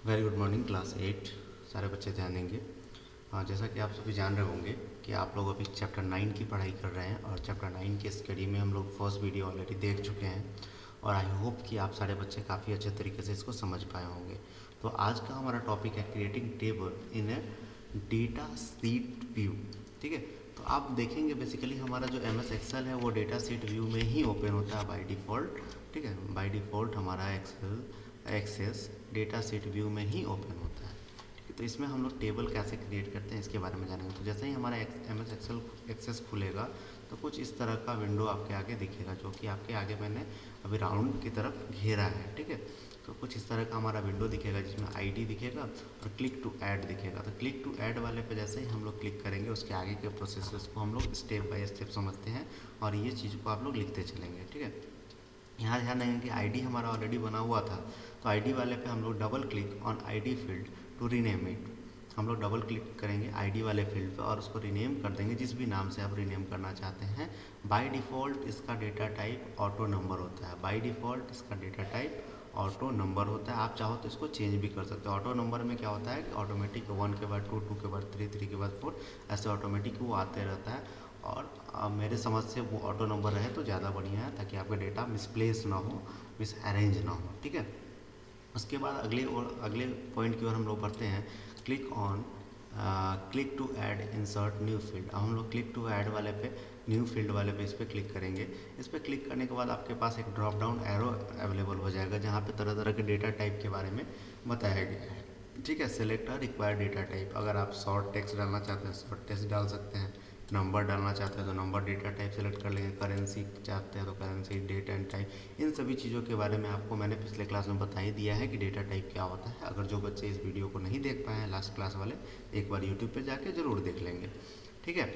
Very good morning class 8। सारे बच्चे ध्यान देंगे। हाँ, जैसा कि आप सभी जान रहे होंगे कि आप लोग अभी चैप्टर 9 की पढ़ाई कर रहे हैं और चैप्टर 9 के स्टडी में हम लोग फर्स्ट वीडियो ऑलरेडी देख चुके हैं और आई होप कि आप सारे बच्चे काफ़ी अच्छे तरीके से इसको समझ पाए होंगे। तो आज का हमारा टॉपिक है क्रिएटिंग टेबल इन ए डेटा सीट व्यू। ठीक है, तो आप देखेंगे बेसिकली हमारा जो एम एस एक्सेल है वो डेटा सीट व्यू में ही ओपन होता है बाय डिफ़ॉल्ट। ठीक है, बाय डिफ़ॉल्ट हमारा Excel Access data sheet view में ही ओपन होता है। ठीक है, तो इसमें हम लोग टेबल कैसे क्रिएट करते हैं इसके बारे में जानेंगे। तो जैसे ही हमारा एम एस एक्सेल एक्सेस खुलेगा तो कुछ इस तरह का विंडो आपके आगे दिखेगा, जो कि आपके आगे मैंने अभी राउंड की तरफ घेरा है। ठीक है, तो कुछ इस तरह का हमारा विंडो दिखेगा जिसमें आईडी दिखेगा और क्लिक टू ऐड दिखेगा। तो क्लिक टू ऐड वाले पे जैसे ही हम लोग क्लिक करेंगे उसके आगे के प्रोसेस को हम लोग स्टेप बाय स्टेप समझते हैं और ये चीज़ को आप लोग लिखते चलेंगे। ठीक है, यहाँ ध्यान देंगे कि आईडी हमारा ऑलरेडी बना हुआ था, तो आईडी वाले पे हम लोग double click on ID field to rename it. हम लोग डबल क्लिक करेंगे आईडी वाले फील्ड पे और उसको रीनेम कर देंगे जिस भी नाम से आप रीनेम करना चाहते हैं। बाय डिफ़ॉल्ट इसका डेटा टाइप ऑटो नंबर होता है। बाय डिफ़ॉल्ट इसका डेटा टाइप ऑटो नंबर होता है। आप चाहो तो इसको चेंज भी कर सकते हो। ऑटो नंबर में क्या होता है कि ऑटोमेटिक 1 के बाद 2, 2 के बाद 3, 3 के बाद 4, ऐसे ऑटोमेटिक वो आते रहता है। और मेरे समझ से वो ऑटो नंबर रहे तो ज़्यादा बढ़िया है, ताकि आपका डेटा मिसप्लेस ना हो, मिस अरेंज ना हो। ठीक है, उसके बाद अगले पॉइंट की ओर हम लोग बढ़ते हैं। Click to add insert new field. अब हम लोग क्लिक टू ऐड वाले पे, न्यू फील्ड वाले पे इस पर क्लिक करेंगे। इस पर क्लिक करने के बाद आपके पास एक ड्रॉप डाउन एरो अवेलेबल हो जाएगा जहाँ पे तरह तरह के डेटा टाइप के बारे में बताया गया है। ठीक है, सेलेक्ट रिक्वायर्ड डेटा टाइप। अगर आप शॉर्ट टेक्स्ट डालना चाहते हैं शॉर्ट टेक्स्ट डाल सकते हैं, नंबर डालना चाहते हैं तो नंबर डेटा टाइप सेलेक्ट कर लेंगे, करेंसी चाहते हैं तो करेंसी, डेट एंड टाइप। इन सभी चीज़ों के बारे में आपको मैंने पिछले क्लास में बता ही दिया है कि डेटा टाइप क्या होता है। अगर जो बच्चे इस वीडियो को नहीं देख पाए हैं लास्ट क्लास वाले, एक बार यूट्यूब पे जाके ज़रूर देख लेंगे। ठीक है,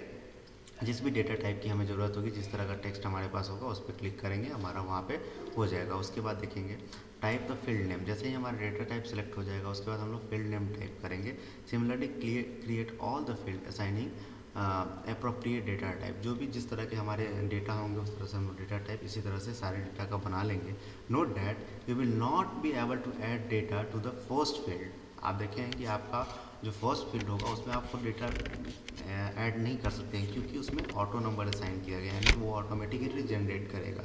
जिस भी डेटा टाइप की हमें ज़रूरत होगी, जिस तरह का टेक्स्ट हमारे पास होगा उस पर क्लिक करेंगे, हमारा वहाँ पे हो जाएगा। उसके बाद देखेंगे टाइप द फील्ड नेम। जैसे ही हमारा डेटा टाइप सेलेक्ट हो जाएगा उसके बाद हम लोग फील्ड नेम टाइप करेंगे। Similarly create all the field assigning appropriate data type. जो भी जिस तरह के हमारे डेटा होंगे उस तरह से हम लोग डेटा टाइप इसी तरह से सारे डेटा का बना लेंगे। Note that you will not be able to add data to the first field. आप देखें कि आपका जो फर्स्ट फील्ड होगा उसमें आपको डेटा ऐड नहीं कर सकते हैं, क्योंकि उसमें ऑटो नंबर असाइन किया गया है, यानी वो ऑटोमेटिकली जनरेट करेगा।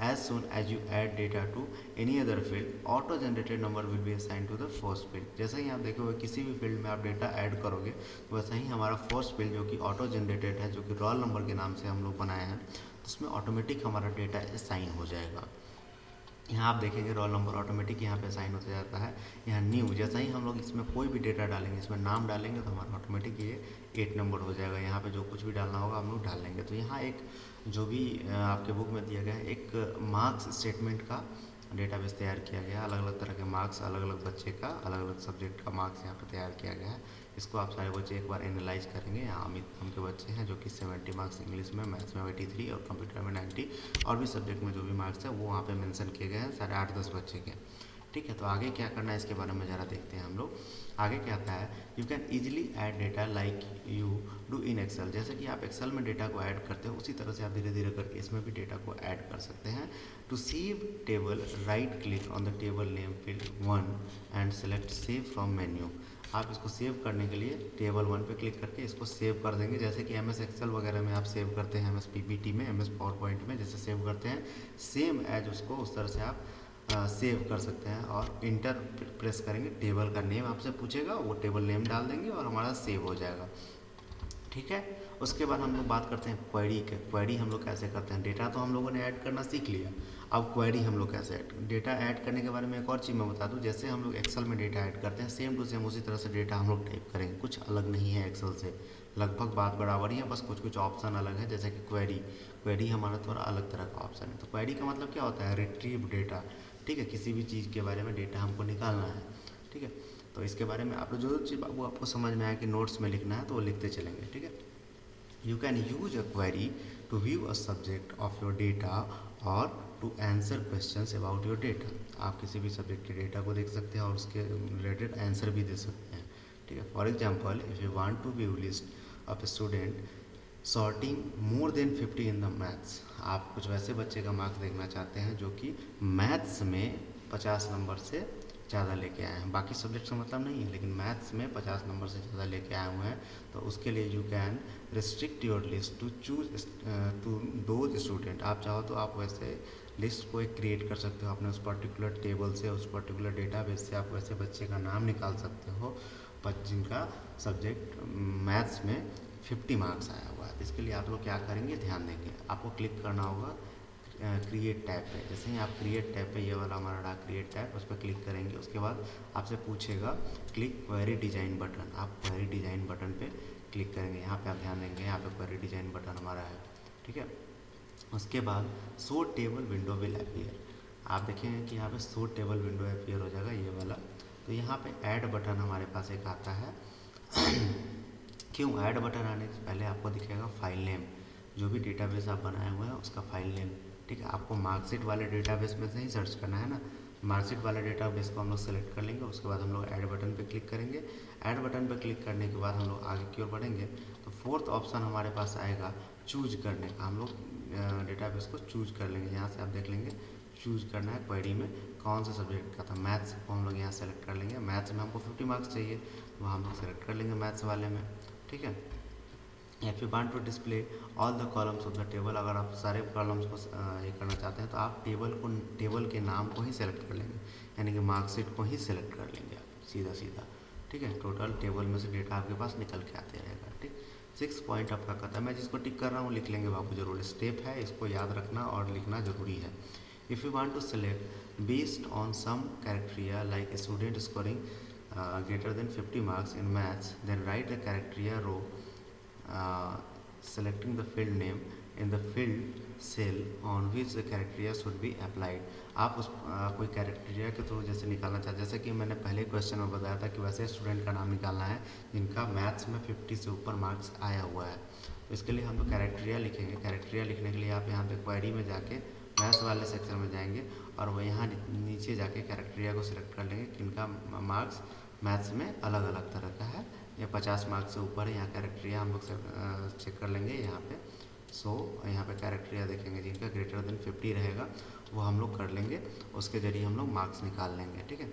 As soon as you add data to any other field, auto generated number will be assign to the first field. जैसे ही आप देखोगे किसी भी फील्ड में आप डेटा ऐड करोगे तो वैसे ही हमारा फर्स्ट फील्ड जो कि ऑटो जनरेटेड है, जो कि रोल नंबर के नाम से हम लोग बनाए हैं, तो उसमें ऑटोमेटिक हमारा डेटा असाइन हो जाएगा। यहाँ आप देखेंगे रोल नंबर ऑटोमेटिक यहाँ पे असाइन होता जाता है। यहाँ न्यू, जैसा ही हम लोग इसमें कोई भी डेटा डालेंगे, इसमें नाम डालेंगे तो हमारा ऑटोमेटिक ये 8 नंबर हो जाएगा। यहाँ पे जो कुछ भी डालना होगा हम लोग डाल लेंगे। तो यहाँ एक जो भी आपके बुक में दिया गया है, एक मार्क्स स्टेटमेंट का डेटाबेस तैयार किया गया है। अलग अलग तरह के मार्क्स, अलग अलग बच्चे का अलग अलग सब्जेक्ट का मार्क्स यहाँ पर तैयार किया गया है। इसको आप सारे बच्चे एक बार एनालाइज करेंगे। यहाँ अमित नाम के बच्चे हैं जो कि 70 मार्क्स इंग्लिश में, मैथ्स में 83 और कंप्यूटर में 90 और भी सब्जेक्ट में जो भी मार्क्स है वो वहाँ पे मेंशन किए गए हैं, सारे 8-10 बच्चे के। ठीक है, तो आगे क्या करना है इसके बारे में ज़रा देखते हैं हम लोग। आगे क्या आता है, you can easily add data like you do in Excel. जैसे कि आप एक्सेल में डेटा को ऐड करते हो उसी तरह से आप धीरे धीरे करके इसमें भी डेटा को ऐड कर सकते हैं। To save table, right click on the table name field 1 and select save from menu. आप इसको सेव करने के लिए टेबल 1 पे क्लिक करके इसको सेव कर देंगे, जैसे कि एम एस एक्सेल वगैरह में आप सेव करते हैं, एम एस पीपीटी में, एम एस पावर पॉइंट में जैसे सेव करते हैं, सेम एज उसको उस तरह से आप सेव कर सकते हैं। और इंटर प्रेस करेंगे, टेबल का नेम आपसे पूछेगा, वो टेबल नेम डाल देंगे और हमारा सेव हो जाएगा। ठीक है, उसके बाद हम लोग बात करते हैं क्वेरी के। क्वेरी हम लोग कैसे करते हैं, डेटा तो हम लोगों ने ऐड करना सीख लिया, अब क्वेरी हम लोग कैसे डेटा ऐड करने के बारे में एक और चीज़ मैं बता दूं। जैसे हम लोग एक्सेल में डेटा ऐड करते हैं सेम टू सेम उसी तरह से डेटा हम लोग टाइप करेंगे, कुछ अलग नहीं है एक्सेल से, लगभग बात बराबर ही है, बस कुछ कुछ ऑप्शन अलग है। जैसे कि क्वेरी हमारा थोड़ा अलग तरह का ऑप्शन है। तो क्वेरी का मतलब क्या होता है, रिट्रीव डेटा। ठीक है, किसी भी चीज़ के बारे में डेटा हमको निकालना है। ठीक है, तो इसके बारे में आप जो चीज़ वो आपको समझ में आया कि नोट्स में लिखना है तो वो लिखते चलेंगे। ठीक है, you can use a query to view a subject of your data or to answer questions about your data। आप किसी भी सब्जेक्ट के डेटा को देख सकते हैं और उसके रिलेटेड आंसर भी दे सकते हैं। ठीक है, for example if you want to view list of student sorting more than 50 in the maths. आप कुछ वैसे बच्चे का मार्क्स देखना चाहते हैं जो कि मैथ्स में 50 नंबर से ज़्यादा लेके आए हैं। बाकी सब्जेक्ट का मतलब नहीं है, लेकिन मैथ्स में 50 नंबर से ज़्यादा लेके आए हुए हैं, तो उसके लिए you can restrict your list to choose to those student. आप चाहो तो आप वैसे लिस्ट को एक क्रिएट कर सकते हो अपने उस पर्टिकुलर टेबल से, उस पर्टिकुलर डेटाबेस से आप वैसे बच्चे का नाम निकाल सकते हो पर जिनका सब्जेक्ट मैथ्स में 50 मार्क्स आया हुआ है। इसके लिए आप लोग क्या करेंगे, ध्यान देंगे, आपको क्लिक करना होगा क्रिएट टैब पे। जैसे ही आप क्रिएट टैब पे, ये वाला हमारा रहा क्रिएट टैब, उस पर क्लिक करेंगे। उसके बाद आपसे पूछेगा क्लिक क्वेरी डिजाइन बटन, आप क्वेरी डिजाइन बटन पे क्लिक करेंगे। यहाँ पे आप ध्यान देंगे, यहाँ पे क्वेरी डिजाइन बटन हमारा है, ठीक है। उसके बाद show table window will appear, आप देखेंगे कि यहाँ पे शो टेबल विंडो अपीयर हो जाएगा, ये वाला। तो यहाँ पे ऐड बटन हमारे पास एक आता है क्यों ऐड बटन आने से पहले आपको दिखेगा फाइल नेम, जो भी डेटाबेस आप बनाए हुए हैं उसका फाइल नेम, ठीक है। आपको मार्कशीट वाले डेटाबेस में से ही सर्च करना है ना, मार्कशीट वाले डेटाबेस को हम लोग सेलेक्ट कर लेंगे। उसके बाद हम लोग ऐड बटन पे क्लिक करेंगे। ऐड बटन पे क्लिक करने के बाद हम लोग आगे की ओर बढ़ेंगे तो फोर्थ ऑप्शन हमारे पास आएगा चूज करने का। हम लोग डेटाबेस को चूज कर लेंगे। यहाँ से आप देख लेंगे चूज करना है क्वेरी में कौन सा सब्जेक्ट का था, मैथ्स को हम लोग यहाँ सेलेक्ट कर लेंगे। मैथ्स में हमको 50 मार्क्स चाहिए, तो हम लोग सेलेक्ट कर लेंगे मैथ्स वाले में, ठीक है। If you want to display all the columns of the table, अगर आप सारे कॉलम्स को ये करना चाहते हैं तो आप टेबल के नाम को ही सेलेक्ट कर लेंगे, यानी कि मार्कशीट को ही सेलेक्ट कर लेंगे आप सीधा सीधा, ठीक है। टोटल टेबल में से डेटा आपके पास निकल के आते रहेगा, ठीक। 6 पॉइंट आपका कहता है, मैं जिसको टिक कर रहा हूँ लिख लेंगे बाबू, जरूर स्टेप है, इसको याद रखना और लिखना जरूरी है। If you want to select based on some criteria like a student scoring greater than 50 marks in maths, then write the criteria row selecting the field name in the field cell on which the criteria should be applied। आप उस कोई criteria के through जैसे निकालना चाहते, जैसे कि मैंने पहले क्वेश्चन में बताया था कि वैसे स्टूडेंट का नाम निकालना है जिनका मैथ्स में 50 से ऊपर मार्क्स आया हुआ है। तो इसके लिए हम लोग criteria लिखेंगे। criteria लिखने के लिए आप यहाँ पे क्वेरी में जाके मैथ्स वाले सेक्शन में जाएंगे और वो यहाँ नीचे जाके criteria को सिलेक्ट कर लेंगे किनका मार्क्स मैथ्स में अलग अलग तरह का है, या 50 मार्क्स से ऊपर है। यहाँ criteria हम लोग चेक कर लेंगे यहाँ पे। यहाँ पे criteria देखेंगे जिनका ग्रेटर देन 50 रहेगा वो हम लोग कर लेंगे, उसके जरिए हम लोग मार्क्स निकाल लेंगे, ठीक है।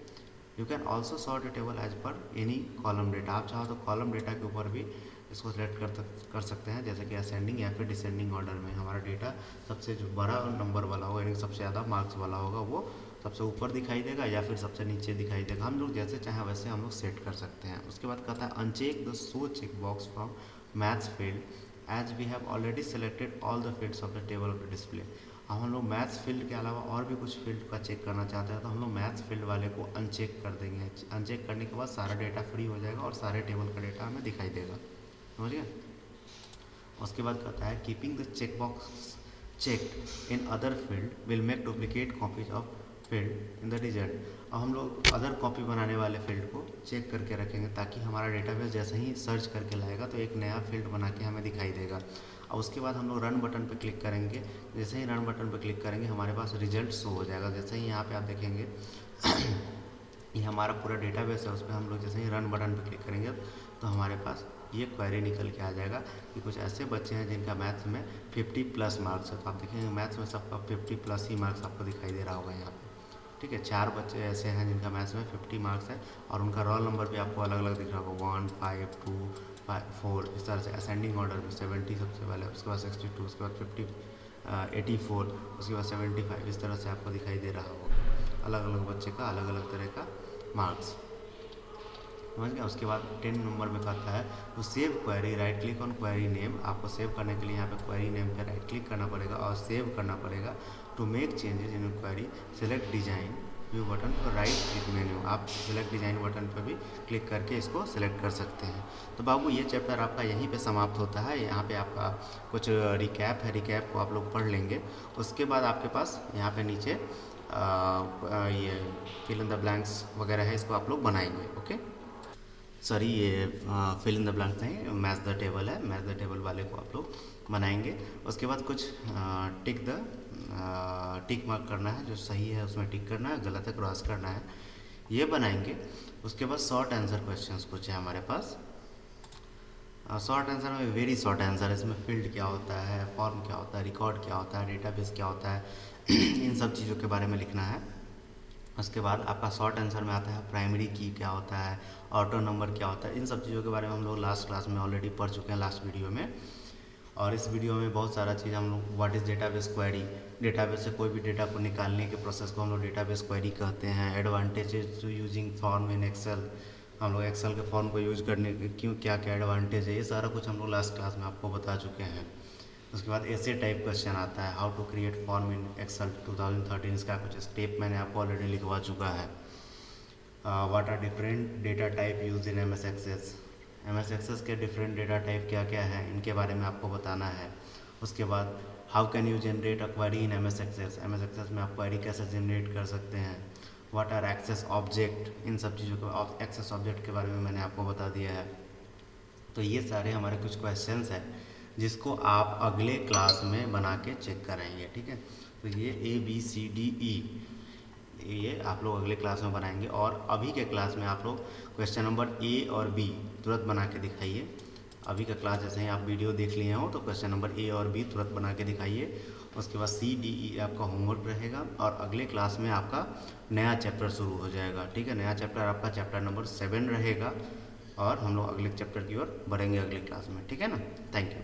You can also sort a table as per any column data, आप चाहो तो कॉलम डेटा के ऊपर भी इसको सेलेक्ट कर सकते हैं, जैसे कि असेंडिंग या फिर डिसेंडिंग ऑर्डर में। हमारा डेटा सबसे जो बड़ा नंबर वाला होगा, यानी सबसे ज़्यादा मार्क्स वाला होगा, वो सबसे ऊपर दिखाई देगा या फिर सबसे नीचे दिखाई देगा। हम लोग जैसे चाहें वैसे हम लोग सेट कर सकते हैं। उसके बाद कहता है uncheck the show check box from maths field as we have already selected all the fields of the table of the display. अब हम लोग मैथ्स फील्ड के अलावा और भी कुछ फील्ड का चेक करना चाहते हैं तो हम लोग मैथ्स फील्ड वाले को अनचेक कर देंगे। अनचेक करने के बाद सारा डेटा फ्री हो जाएगा और सारे टेबल का डेटा हमें दिखाई देगा, समझ गए। उसके बाद कहता है keeping the check box checked in other field will make duplicate copies of field in the result. अब हम लोग अदर कॉपी बनाने वाले फील्ड को चेक करके रखेंगे ताकि हमारा डेटाबेस जैसे ही सर्च करके लाएगा तो एक नया फील्ड बना के हमें दिखाई देगा। और उसके बाद हम लोग रन बटन पर क्लिक करेंगे। जैसे ही रन बटन पर क्लिक करेंगे हमारे पास रिजल्ट शो हो जाएगा। जैसे ही यहाँ पे आप देखेंगे ये हमारा पूरा डेटाबेस है, उस पर हम लोग जैसे ही रन बटन पर क्लिक करेंगे तो हमारे पास ये क्वेरी निकल के आ जाएगा कि कुछ ऐसे बच्चे हैं जिनका मैथ्स में 50+ मार्क्स है। तो आप देखेंगे मैथ्स में सबका 50+ ही मार्क्स आपको दिखाई दे रहा होगा यहाँ पे, ठीक है। 4 बच्चे ऐसे हैं जिनका मैथ्स में 50 मार्क्स है और उनका रोल नंबर भी आपको अलग अलग दिख रहा होगा, 1, 5, 2, 5, 4, इस तरह से असेंडिंग ऑर्डर में 70 सबसे पहले, उसके बाद 62, उसके बाद 50, 84, उसके बाद 75, इस तरह से आपको दिखाई दे रहा होगा अलग अलग बच्चे का अलग अलग तरह का मार्क्स, समझ गया। उसके बाद 10 नंबर में कहता है तो save query, right click on query name. आपको सेव करने के लिए यहाँ पे क्वेरी नेम पे राइट क्लिक करना पड़ेगा और सेव करना पड़ेगा। To make changes in query select design view button और राइट क्लिक मेन्यू, आप सेलेक्ट डिजाइन बटन पर भी क्लिक करके इसको सेलेक्ट कर सकते हैं। तो बाबू ये चैप्टर आपका यहीं पे समाप्त होता है। यहाँ पे आपका कुछ रिकैप है, रिकैप को आप लोग पढ़ लेंगे। उसके बाद आपके पास यहाँ पे नीचे ये फिल इन द ब्लैंक्स वगैरह है, इसको आप लोग बनाएंगे। ओके, सॉरी ये फिल इन द ब्लैंक नहीं, मैच द टेबल है, मैच द टेबल वाले को आप लोग बनाएंगे। उसके बाद कुछ टिक मार्क करना है, जो सही है उसमें टिक करना है, गलत है क्रॉस करना है, ये बनाएंगे। उसके बाद शॉर्ट आंसर क्वेश्चंस कुछ है हमारे पास। शॉर्ट आंसर में वेरी शॉर्ट आंसर है, इसमें फील्ड क्या होता है, फॉर्म क्या होता है, रिकॉर्ड क्या होता है, डेटाबेस क्या होता है इन सब चीज़ों के बारे में लिखना है। उसके बाद आपका शॉर्ट आंसर में आता है प्राइमरी की क्या होता है, ऑटो नंबर क्या होता है। इन सब चीज़ों के बारे में हम लोग लास्ट क्लास में ऑलरेडी पढ़ चुके हैं, लास्ट वीडियो में। और इस वीडियो में बहुत सारा चीज़ हम लोग, what is database query, database से कोई भी डेटा को निकालने के प्रोसेस को हम लोग डेटाबेस क्वेरी कहते हैं। Advantages to using form in Excel, हम लोग एक्सेल के फॉर्म को यूज़ करने के क्यों क्या क्या एडवांटेज है, ये सारा कुछ हम लोग लास्ट क्लास में आपको बता चुके हैं। उसके बाद ऐसे टाइप क्वेश्चन आता है, how to create form in Excel 2013, इसका कुछ स्टेप मैंने आपको ऑलरेडी लिखवा चुका है। What are different data type use in MS Access एक्सेस, एम एस एक्सेस के डिफरेंट डेटा टाइप क्या क्या है, इनके बारे में आपको बताना है। उसके बाद how can you generate a query in MS Access एक्सेस, एम एस एक्सेस में आप क्वेरी कैसे जनरेट कर सकते हैं। व्हाट आर एक्सेस ऑब्जेक्ट, इन सब चीज़ों को, एक्सेस ऑब्जेक्ट के बारे में मैंने आपको बता दिया है। तो ये सारे हमारे कुछ क्वेश्चंस हैं जिसको आप अगले क्लास में बना के चेक कराएंगे, ठीक है। तो ये ABCDE ये आप लोग अगले क्लास में बनाएंगे। और अभी के क्लास में आप लोग क्वेश्चन नंबर A और B तुरंत बना के दिखाइए। अभी का क्लास जैसे ही आप वीडियो देख लिए हो तो क्वेश्चन नंबर A और B तुरंत बना के दिखाइए। उसके बाद C, D, E आपका होमवर्क रहेगा और अगले क्लास में आपका नया चैप्टर शुरू हो जाएगा, ठीक है। नया चैप्टर आपका चैप्टर नंबर 7 रहेगा और हम लोग अगले चैप्टर की ओर बढ़ेंगे अगले क्लास में, ठीक है ना। Thank you.